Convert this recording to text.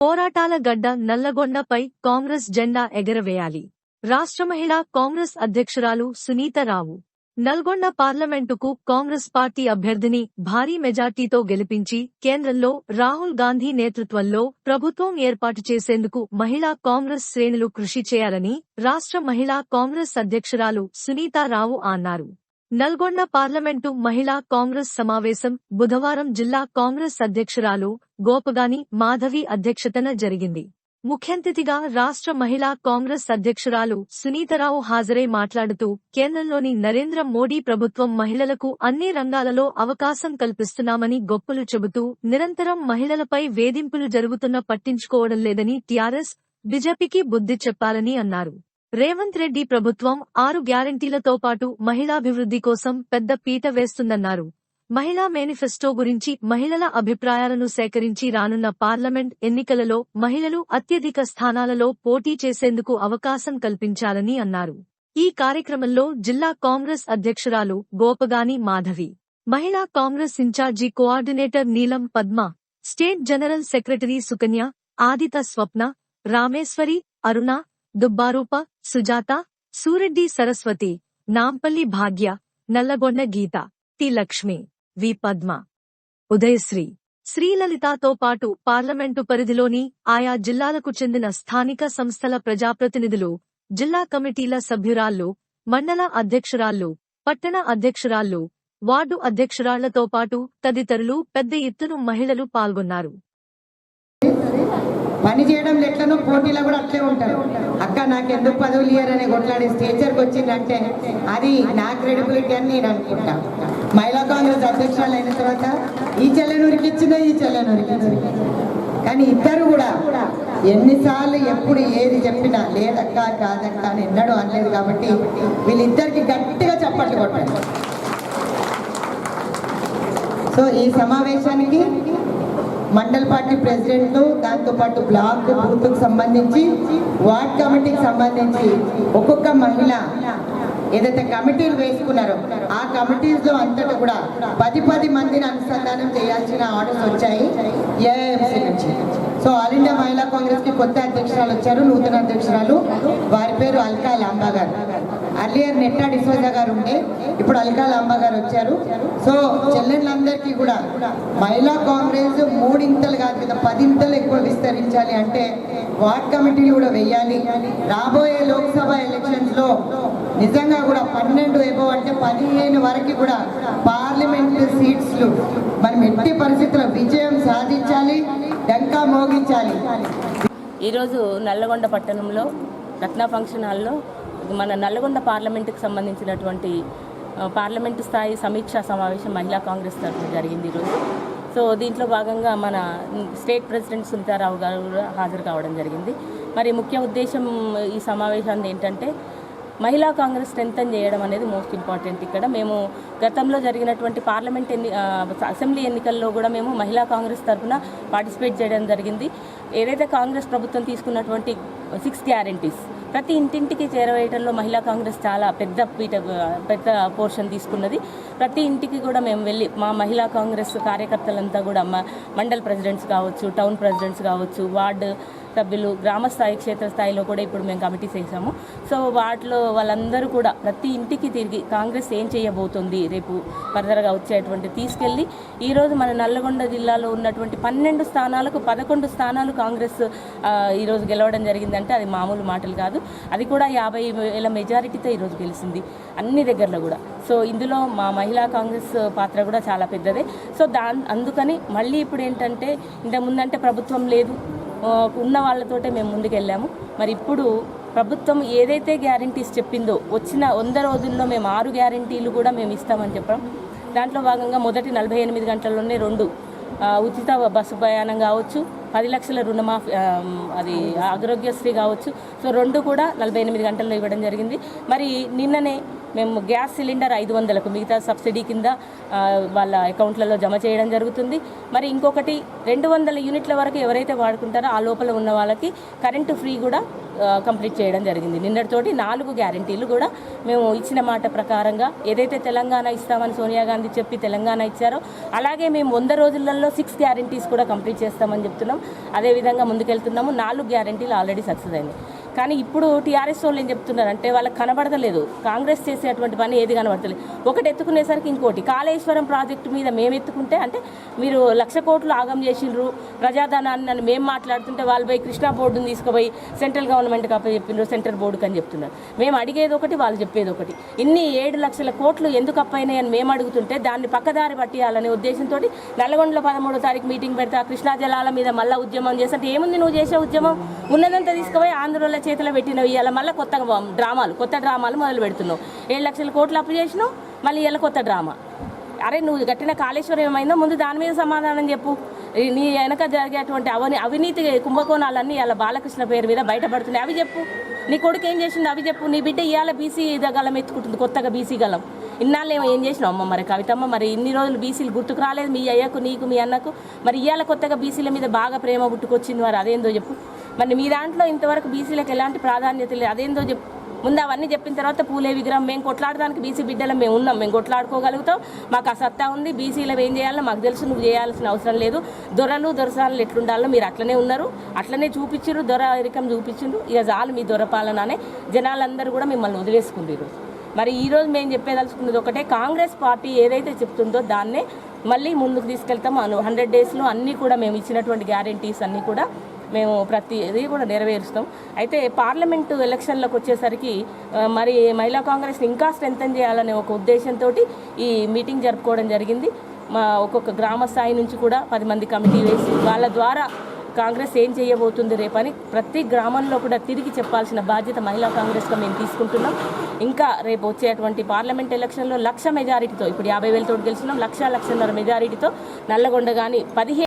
పోరాటాల గడ్డ నల్లగొండపై కాంగ్రెస్ జెండా ఎగరవేయాలి. రాష్ట్ర మహిళా కాంగ్రెస్ అధ్యక్షురాలు సునీతారావు నల్గొండ పార్లమెంటుకు కాంగ్రెస్ పార్టీ అభ్యర్థిని భారీ మెజార్టీతో గెలిపించి కేంద్రంలో రాహుల్ గాంధీ నేతృత్వంలో ప్రభుత్వం ఏర్పాటు చేసేందుకు మహిళా కాంగ్రెస్ శ్రేణులు కృషి చేయాలని రాష్ట్ర మహిళా కాంగ్రెస్ అధ్యక్షురాలు సునీతారావు అన్నారు. నల్గొండ పార్లమెంటు మహిళా కాంగ్రెస్ సమావేశం బుధవారం జిల్లా కాంగ్రెస్ అధ్యక్షురాలు గోపగాని మాధవి అధ్యక్షతన జరిగింది. ముఖ్యాతిథిగా రాష్ట్ర మహిళా కాంగ్రెస్ అధ్యక్షురాలు సునీతారావు హాజరై మాట్లాడుతూ కేంద్రంలోని నరేంద్ర మోడీ ప్రభుత్వం మహిళలకు అన్ని రంగాలలో అవకాశం కల్పిస్తున్నామని గొప్పలు చెబుతూ నిరంతరం మహిళలపై వేధింపులు జరుగుతున్నా పట్టించుకోవడం లేదని టీఆర్ఎస్, బీజేపీకి బుద్ధి చెప్పాలని అన్నారు. రేవంత్ రెడ్డి ప్రభుత్వం 6 గ్యారంటీలతో పాటు మహిళాభివృద్ధి కోసం పెద్ద పీట వేస్తుందన్నారు. మహిళా మేనిఫెస్టో గురించి మహిళల అభిప్రాయాలను సేకరించి రానున్న పార్లమెంట్ ఎన్నికలలో మహిళలు అత్యధిక స్థానాలలో పోటీ చేసేందుకు అవకాశం కల్పించాలని అన్నారు. ఈ కార్యక్రమంలో జిల్లా కాంగ్రెస్ అధ్యక్షురాలు గోపగాని మాధవి, మహిళా Congress incharge coordinator Neelam Padma, state general secretary Sukanya, Aditha Swapna, Rameshwari, Aruna, Dubbaroopa, Sujatha, Sureddy Saraswathi, Nampally Bhagya, Nalgonda Geetha, T Lakshmi, V Padma, Udayasri, శ్రీలలితతో పాటు పార్లమెంటు పరిధిలోని ఆయా జిల్లాలకు చెందిన స్థానిక సంస్థల ప్రజాప్రతినిధులు, జిల్లా కమిటీల సభ్యురాళ్లు, మండల అధ్యక్షురాళ్లు, పట్టణ అధ్యక్షురాళ్లు, వార్డు అధ్యక్షురాళ్లతో పాటు తదితరులు పెద్ద ఎత్తున మహిళలు పాల్గొన్నారు. పని చేయడం ఎట్లనో పోటీలో కూడా అట్లే ఉంటారు. అక్క నాకెందుకు పదవులు ఇయ్యారని కొట్లాడే స్టేచర్కి వచ్చిందంటే అది నా క్రెడిబిలిటీ అని నేను అనుకుంటా. మహిళా కాంగ్రెస్ అధ్యక్షురాలు అయిన తర్వాత ఈ చెల్లెనూరికి ఇచ్చిందో ఈ చెల్లెనూరికి ఇచ్చింది. కానీ ఇద్దరు కూడా ఎన్నిసార్లు ఎప్పుడు ఏది చెప్పినా లేదక్క కాదక్క అని ఎన్నడూ అనలేదు. కాబట్టి వీళ్ళిద్దరికి గట్టిగా చప్పట్లు కొట్టారు. సో ఈ సమావేశానికి మండల్ పార్టీ ప్రెసిడెంట్లు, దాంతోపాటు బ్లాక్ బూత్కు సంబంధించి, వార్డ్ కమిటీకి సంబంధించి ఒక్కొక్క మహిళ ఏదైతే కమిటీలు వేసుకున్నారో ఆ కమిటీస్ లో అంతటా కూడా 10 మందిని అనుసంధానం చేయాల్సిన ఆర్డర్స్ వచ్చాయి ఏఐఎంసీ నుంచి. సో ఆల్ ఇండియా మహిళా కాంగ్రెస్ కి కొత్త అధ్యక్షురాలు వచ్చారు, నూతన అధ్యక్షురాలు. వారి పేరు అల్కా లాంబా గారు. అర్లియర్ నెట్టా డిసోజా గారు ఉండే, ఇప్పుడు అల్కా లాంబా గారు వచ్చారు. సో చెల్లెళ్ళందరికీ కూడా మహిళా కాంగ్రెస్ 3 ఇంతలు కాదు కదా 10 ఇంతలు ఎక్కువ విస్తరించాలి అంటే వార్డ్ కమిటీలు కూడా వెయ్యాలి. రాబోయే లోక్సభ ఎలక్షన్స్ లో నిజంగా కూడా 12 ఎబో అంటే 15 వరకు కూడా పార్లమెంట్ సీట్స్లు మనం ఎట్టి పరిస్థితుల్లో విజయం సాధించాలి, డంకా మోగించాలి. ఈరోజు నల్లగొండ పట్టణంలో రత్న ఫంక్షన్ హాల్లో మన నల్లగొండ పార్లమెంటుకు సంబంధించినటువంటి పార్లమెంటు స్థాయి సమీక్షా సమావేశం మహిళా కాంగ్రెస్ తరఫున జరిగింది ఈరోజు. సో దీంట్లో భాగంగా మన స్టేట్ ప్రెసిడెంట్ సునీతారావు గారు కూడా హాజరు కావడం జరిగింది. మరి ముఖ్య ఉద్దేశం ఈ సమావేశాన్ని ఏంటంటే మహిళా కాంగ్రెస్ స్ట్రెంథన్ చేయడం అనేది మోస్ట్ ఇంపార్టెంట్. ఇక్కడ మేము గతంలో జరిగినటువంటి పార్లమెంట్ అసెంబ్లీ ఎన్నికల్లో కూడా మేము మహిళా కాంగ్రెస్ తరఫున పార్టిసిపేట్ చేయడం జరిగింది. ఏదైతే కాంగ్రెస్ ప్రభుత్వం తీసుకున్నటువంటి 6 గ్యారంటీస్ ప్రతి ఇంటింటికి చేరవేయడంలో మహిళా కాంగ్రెస్ చాలా పెద్ద పోర్షన్ తీసుకున్నది. ప్రతి ఇంటికి కూడా మేము వెళ్ళి మా మహిళా కాంగ్రెస్ కార్యకర్తలంతా కూడా మండల్ ప్రెసిడెంట్స్ కావచ్చు, టౌన్ ప్రెసిడెంట్స్ కావచ్చు, వార్డు సభ్యులు, గ్రామస్థాయి క్షేత్రస్థాయిలో కూడా ఇప్పుడు మేము కమిటీస్ వేసాము. సో వాటిలో వాళ్ళందరూ కూడా ప్రతి ఇంటికి తిరిగి కాంగ్రెస్ ఏం చేయబోతుంది రేపు ఫర్దర్గా వచ్చేటువంటి తీసుకెళ్ళి ఈరోజు మన నల్లగొండ జిల్లాలో ఉన్నటువంటి 12 స్థానాలకు 11 స్థానాలు కాంగ్రెస్ ఈరోజు గెలవడం జరిగిందంటే అది మామూలు మాటలు కాదు. అది కూడా 50,000 మెజారిటీతో ఈరోజు గెలిచింది అన్ని దగ్గరలో కూడా. సో ఇందులో మా మహిళా కాంగ్రెస్ పాత్ర కూడా చాలా పెద్దదే. సో అందుకని మళ్ళీ ఇప్పుడు ఏంటంటే ఇంతకుముందంటే ప్రభుత్వం లేదు, ఉన్న వాళ్ళతోటే మేము ముందుకెళ్ళాము. మరి ఇప్పుడు ప్రభుత్వం ఏదైతే గ్యారంటీస్ చెప్పిందో వచ్చిన 100 రోజుల్లో మేము 6 గ్యారంటీలు కూడా మేము ఇస్తామని చెప్పడం. దాంట్లో భాగంగా మొదటి 48 గంటల్లోనే 2 ఉచిత బస్సు ప్రయాణం కావచ్చు, 10 లక్షల రుణమాఫీ, అది ఆరోగ్యశ్రీ కావచ్చు. సో 2 కూడా 48 గంటల్లో ఇవ్వడం జరిగింది. మరి నిన్ననే మేము గ్యాస్ సిలిండర్ 500కు మిగతా సబ్సిడీ కింద వాళ్ళ అకౌంట్లలో జమ చేయడం జరుగుతుంది. మరి ఇంకొకటి 200 యూనిట్ల వరకు ఎవరైతే వాడుకుంటారో ఆ లోపల ఉన్న వాళ్ళకి కరెంటు ఫ్రీ కూడా కంప్లీట్ చేయడం జరిగింది. నిన్నటితోటి 4 గ్యారెంటీలు కూడా మేము ఇచ్చిన మాట ప్రకారంగా ఏదైతే తెలంగాణ ఇస్తామని సోనియా గాంధీ చెప్పి తెలంగాణ ఇచ్చారో అలాగే మేము 100 రోజులలో 6 గ్యారెంటీస్ కూడా కంప్లీట్ చేస్తామని చెప్తున్నాం. అదేవిధంగా ముందుకెళ్తున్నాము. 4 గ్యారెంటీలు ఆల్రెడీ సక్సెస్ అయింది. కానీ ఇప్పుడు టీఆర్ఎస్ వాళ్ళు ఏం చెప్తున్నారంటే వాళ్ళకి కనబడతలేదు, కాంగ్రెస్ చేసేటువంటి పని ఏది కనబడతలేదు. ఒకటి ఎత్తుకునేసరికి ఇంకోటి. కాళేశ్వరం ప్రాజెక్టు మీద మేము ఎత్తుకుంటే అంటే మీరు 1,00,000 కోట్లు ఆగం చేసిండ్రు ప్రజాధనాన్ని అని మేము మాట్లాడుతుంటే వాళ్ళు పోయి కృష్ణా బోర్డుని తీసుకుపోయి సెంట్రల్ గవర్నమెంట్కి అప్పచెప్పిండ్రు, సెంట్రల్ బోర్డుకి అని చెప్తున్నారు. మేము అడిగేది ఒకటి, వాళ్ళు చెప్పేది ఒకటి. ఇన్ని 7,00,000 కోట్లు ఎందుకు అప్పైనాయి అని మేము అడుగుతుంటే దాన్ని పక్కదారి పట్టియాలనే ఉద్దేశంతో నల్గొండలో 13వ తారీఖు మీటింగ్ పెడతా, కృష్ణా జలాల మీద మళ్ళీ ఉద్యమం చేస్తే ఏముంది నువ్వు చేసే ఉద్యమం? ఉన్నదంతా తీసుకుపోయి ఆంధ్రలో చేతిలో పెట్టినవి. ఇవాళ మళ్ళీ కొత్త డ్రామాలు మొదలు పెడుతున్నావు. 7,00,000 కోట్లు అప్పు చేసినావు, మళ్ళీ ఇలా కొత్త డ్రామా. అరే నువ్వు కట్టిన కాళేశ్వరం ఏమైందో ముందు దాని మీద సమాధానం చెప్పు. నీ వెనక జరిగేటువంటి అవినీతి కుంభకోణాలన్నీ ఇలా బాలకృష్ణ పేరు మీద బయటపడుతున్నాయి, అవి చెప్పు. నీ కొడుకు ఏం చేసిండు అవి చెప్పు. నీ బిడ్డ ఇవాళ బీసీ గలం ఎత్తుకుంటుంది, కొత్తగా బీసీ గలం. ఇన్నాళ్ళు ఏం చేసినావు అమ్మ మరి కవితమ్మ? మరి ఇన్ని రోజులు బీసీలు గుర్తుకు రాలేదు మీ అయ్యకు, నీకు, మీ అన్నకు. మరి ఇవాళ కొత్తగా బీసీల మీద బాగా ప్రేమ పుట్టుకొచ్చింది, మరి అదేందో చెప్పు. మరి మీ దాంట్లో ఇంతవరకు బీసీలకు ఎలాంటి ప్రాధాన్యత లేదు, అదేందో చెప్పు. ముందు అవన్నీ చెప్పిన తర్వాత పూలే విగ్రహం మేము కొట్లాడడానికి బీసీ బిడ్డలం మేము ఉన్నాం, మేము కొట్లాడుకోగలుగుతాం, మాకు ఆ సత్తా ఉంది. బీసీలో ఏం చేయాలో మాకు తెలుసు, నువ్వు చేయాల్సిన అవసరం లేదు. దొరసాలు ఎట్లుండాలో మీరు అట్లనే ఉన్నారు, అట్లనే చూపించారు, దొరరికం చూపించారు. ఇక చాలు మీ దొరపాలననే జనాలందరూ కూడా మిమ్మల్ని వదిలేసుకుంటారు. మరి ఈరోజు మేము చెప్పేదలుచుకున్నది ఒకటే, కాంగ్రెస్ పార్టీ ఏదైతే చెప్తుందో దాన్నే మళ్ళీ ముందుకు తీసుకెళ్తాము. 100 డేస్లో అన్నీ కూడా మేము ఇచ్చినటువంటి గ్యారెంటీస్ అన్నీ కూడా మేము ప్రతిదీ కూడా నెరవేరుస్తాం. అయితే పార్లమెంటు ఎలక్షన్లకు వచ్చేసరికి మరి మహిళా కాంగ్రెస్ని ఇంకా స్ట్రెంథన్ చేయాలనే ఒక ఉద్దేశంతో ఈ మీటింగ్ జరుపుకోవడం జరిగింది. మా ఒక్కొక్క గ్రామ స్థాయి నుంచి కూడా 10 మంది కమిటీ వేసి వాళ్ళ ద్వారా కాంగ్రెస్ ఏం చేయబోతుంది రేపని ప్రతి గ్రామంలో కూడా తిరిగి చెప్పాల్సిన బాధ్యత మహిళా కాంగ్రెస్గా మేము తీసుకుంటున్నాం. ఇంకా రేపు వచ్చేటువంటి పార్లమెంట్ ఎలక్షన్లో 1,00,000 మెజారిటీతో, ఇప్పుడు 50,000 తోటి గెలిచినాం, 1,00,000 మెజారిటీతో నల్లగొండ కానీ 15